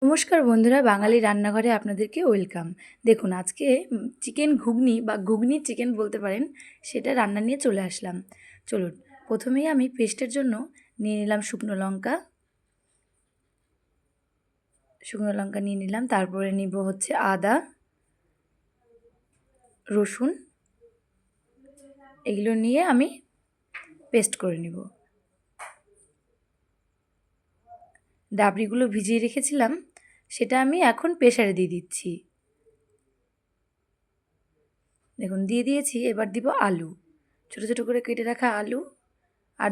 নমস্কার বন্ধুরা, বাঙালি রান্নাঘরে আপনাদেরকে ওয়েলকাম। দেখুন আজকে চিকেন ঘুগনি বা ঘুগনি চিকেন বলতে পারেন, সেটা রান্না নিয়ে চলে আসলাম। চলুন, প্রথমেই আমি পেস্টের জন্য নিয়ে নিলাম শুকনো লঙ্কা নিয়ে নিলাম। তারপরে নিব হচ্ছে আদা, রসুন, এগুলো নিয়ে আমি পেস্ট করে নিব। ডাবরিগুলো ভিজিয়ে রেখেছিলাম, সেটা আমি এখন প্রেসারে দিয়ে দিচ্ছি। দেখুন দিয়ে দিয়েছি। এবার দিব আলু, ছোটো ছোটো করে কেটে রাখা আলু, আর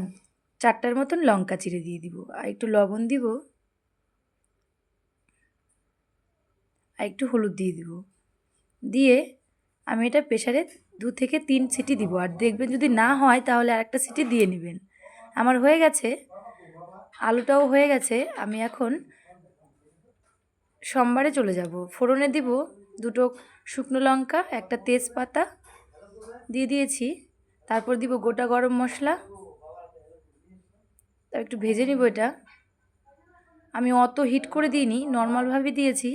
4টার মতন লঙ্কা চিড়ে দিয়ে দিব, আর একটু লবণ দিব, আর একটু হলুদ দিয়ে দিব। দিয়ে আমি এটা প্রেসারে 2 থেকে 3 সিটি দিব। আর দেখবেন যদি না হয় তাহলে আরেকটা সিটি দিয়ে নেবেন। আমার হয়ে গেছে, আলুটাও হয়ে গেছে। আমি এখন সম্বারে চলে যাব। ফোড়নে দিব 2টো শুকনো লঙ্কা, একটা তেজপাতা দিয়ে দিয়েছি। তারপর দিব গোটা গরম মশলা, তা একটু ভেজে নিব এটা। আমি অত হিট করে দিইনি, নর্মালভাবে দিয়েছি।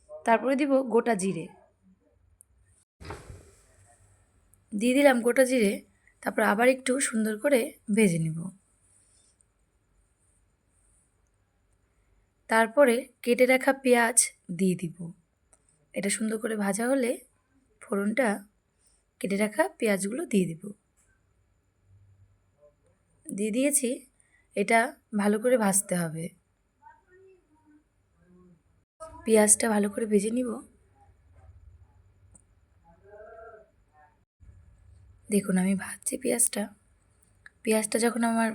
তারপরে দিব গোটা জিরে, দিয়ে দিলাম গোটা জিরে। তারপর আবার একটু সুন্দর করে ভেজে নেব। তারপরে কেটে রাখা পেঁয়াজ দিয়ে দিব। এটা সুন্দর করে ভাজা হলে ফোড়নটা কেটে রাখা পেঁয়াজগুলো দিয়ে দিব। দিয়ে দিয়েছি। এটা ভালো করে ভাজতে হবে। পেঁয়াজটা ভালো করে ভেজে নিব। দেখুন আমি ভাজছি পেঁয়াজটা যখন আমার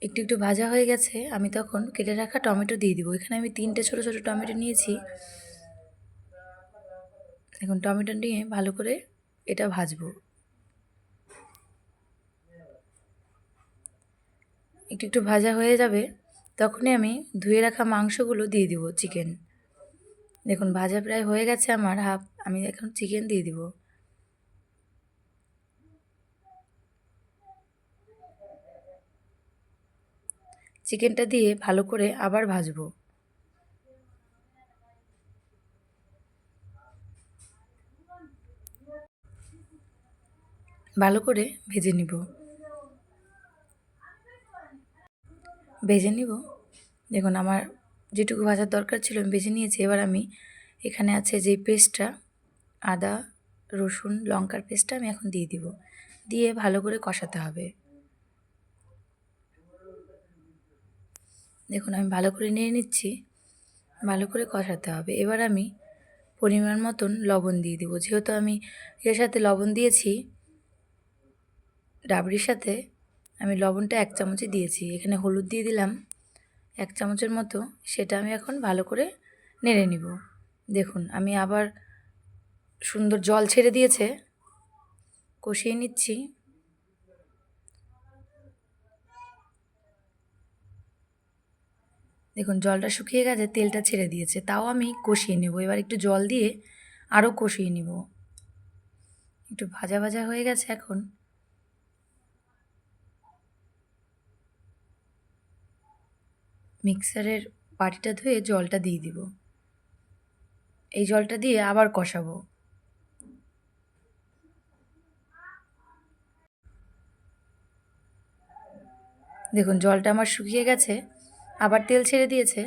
একটু একটু ভাজা হয়ে গেছে, আমি তখন কেটে রাখা টমেটো দিয়ে দিব। এখানে আমি 3টে ছোটো ছোটো টমেটো নিয়েছি। এখন টমেটো নিয়ে ভালো করে এটা ভাজবো। একটু একটু ভাজা হয়ে যাবে, তখনই আমি ধুয়ে রাখা মাংসগুলো দিয়ে দিব, চিকেন। দেখুন ভাজা প্রায় হয়ে গেছে আমার হাফ। আমি এখন চিকেন দিয়ে দিব। চিকেনটা দিয়ে ভালো করে আবার ভাজবো। ভালো করে ভেজে নিব। দেখুন আমার যেটুকু ভাজার দরকার ছিল আমি ভেজে নিয়েছি। এবার আমি এখানে আছে যে পেস্টটা, আদা রসুন লঙ্কার পেস্টটা, আমি এখন দিয়ে দিব। দিয়ে ভালো করে কষাতে হবে। দেখুন আমি ভালো করে নিয়ে নিচ্ছি। ভালো করে কষাতে হবে। এবার আমি পরিমাণ মতন লবণ দিয়ে দিব। যেহেতু আমি এর সাথে লবণ দিয়েছি, ডাবরির সাথে, আমি লবণটা 1 চামচই দিয়েছি। এখানে হলুদ দিয়ে দিলাম 1 চামচের মতো। সেটা আমি এখন ভালো করে নেড়ে নিব। দেখুন আমি আবার সুন্দর জল ছেড়ে দিয়েছে, কষিয়ে নিচ্ছি। দেখুন জলটা শুকিয়ে গেছে, তেলটা ছেড়ে দিয়েছে, তাও আমি কষিয়ে নেব। এবার একটু জল দিয়ে আরও কষিয়ে নিব। একটু ভাজা ভাজা হয়ে গেছে। এখন মিক্সারের বাটিটা ধুয়ে জলটা দিয়ে দিব। এই জলটা দিয়ে আবার কষাবো। দেখুন জলটা আমার শুকিয়ে গেছে, আবার তেল ছেড়ে দিয়েছে।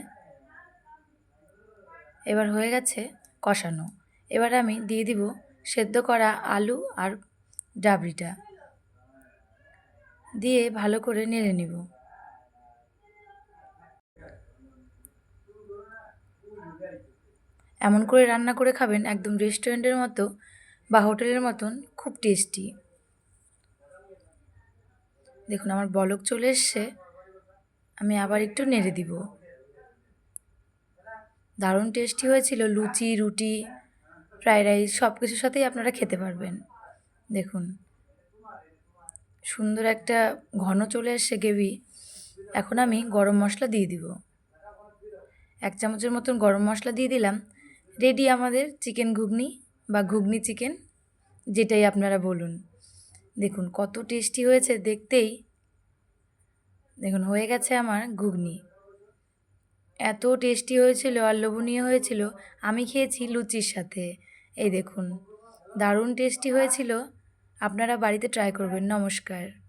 এবার হয়ে গেছে কষানো। এবার আমি দিয়ে দিব সেদ্ধ করা আলু আর ডাবরিটা, দিয়ে ভালো করে নেড়ে নিব। এমন করে রান্না করে খাবেন, একদম রেস্টুরেন্টের মতো বা হোটেলের মতন, খুব টেস্টি। দেখুন আমার বলক চলে এসছে। আমি আবার একটু নেড়ে দিব। দারুণ টেস্টি হয়েছিল। লুচি, রুটি, ফ্রাইড রাইস সব কিছুর সাথেই আপনারা খেতে পারবেন। দেখুন সুন্দর একটা ঘন চলে এসছে গ্রেভি। এখন আমি গরম মশলা দিয়ে দিব। 1 চামচের মতন গরম মশলা দিয়ে দিলাম। রেডি আমাদের চিকেন ঘুগনি বা ঘুগনি চিকেন, যেটাই আপনারা বলুন। দেখুন কত টেস্টি হয়েছে দেখতেই। দেখুন হয়ে গেছে আমার ঘুগনি। এত টেস্টি হয়েছিল আর লোভনীয় হয়েছিল। আমি খেয়েছি লুচির সাথে। এই দেখুন, দারুণ টেস্টি হয়েছিল। আপনারা বাড়িতে ট্রাই করবেন। নমস্কার।